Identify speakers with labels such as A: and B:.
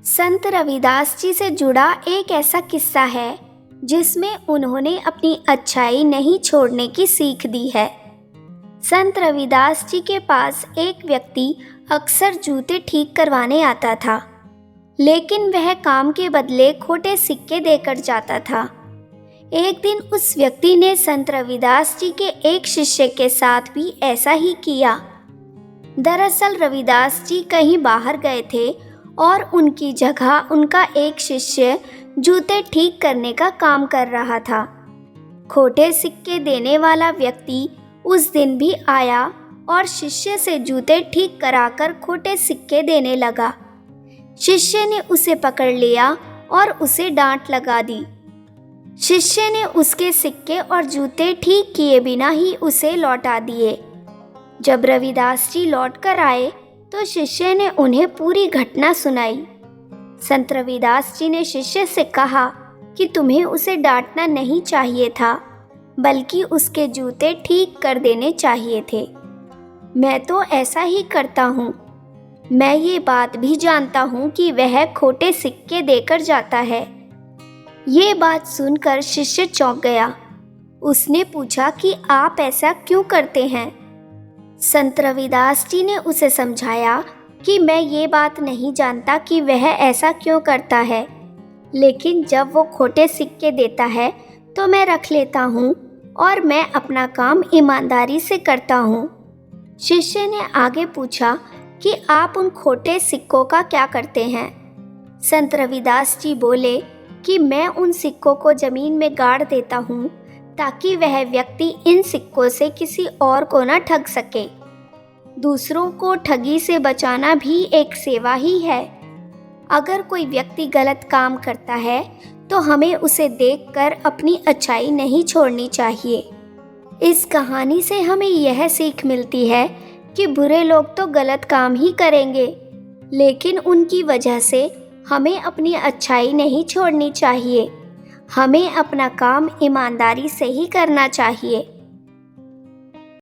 A: संत रविदास जी से जुड़ा एक ऐसा किस्सा है जिसमें उन्होंने अपनी अच्छाई नहीं छोड़ने की सीख दी है। संत रविदास जी के पास एक व्यक्ति अक्सर जूते ठीक करवाने आता था, लेकिन वह काम के बदले खोटे सिक्के देकर जाता था। एक दिन उस व्यक्ति ने संत रविदास जी के एक शिष्य के साथ भी ऐसा ही किया। दरअसल रविदास जी कहीं बाहर गए थे और उनकी जगह उनका एक शिष्य जूते ठीक करने का काम कर रहा था। खोटे सिक्के देने वाला व्यक्ति उस दिन भी आया और शिष्य से जूते ठीक कराकर खोटे सिक्के देने लगा। शिष्य ने उसे पकड़ लिया और उसे डांट लगा दी। शिष्य ने उसके सिक्के और जूते ठीक किए बिना ही उसे लौटा दिए। जब रविदास जी लौट कर आए तो शिष्य ने उन्हें पूरी घटना सुनाई। संत रविदास जी ने शिष्य से कहा कि तुम्हें उसे डांटना नहीं चाहिए था, बल्कि उसके जूते ठीक कर देने चाहिए थे। मैं तो ऐसा ही करता हूँ। मैं ये बात भी जानता हूँ कि वह खोटे सिक्के देकर जाता है। ये बात सुनकर शिष्य चौंक गया। उसने पूछा कि आप ऐसा क्यों करते हैं? संत रविदास जी ने उसे समझाया कि मैं ये बात नहीं जानता कि वह ऐसा क्यों करता है, लेकिन जब वो खोटे सिक्के देता है तो मैं रख लेता हूँ और मैं अपना काम ईमानदारी से करता हूँ। शिष्य ने आगे पूछा कि आप उन खोटे सिक्कों का क्या करते हैं? संत रविदास जी बोले कि मैं उन सिक्कों को ज़मीन में गाड़ देता हूँ ताकि वह व्यक्ति इन सिक्कों से किसी और को न ठग सके। दूसरों को ठगी से बचाना भी एक सेवा ही है। अगर कोई व्यक्ति गलत काम करता है तो हमें उसे देखकर अपनी अच्छाई नहीं छोड़नी चाहिए। इस कहानी से हमें यह सीख मिलती है कि बुरे लोग तो गलत काम ही करेंगे, लेकिन उनकी वजह से हमें अपनी अच्छाई नहीं छोड़नी चाहिए। हमें अपना काम ईमानदारी से ही करना चाहिए।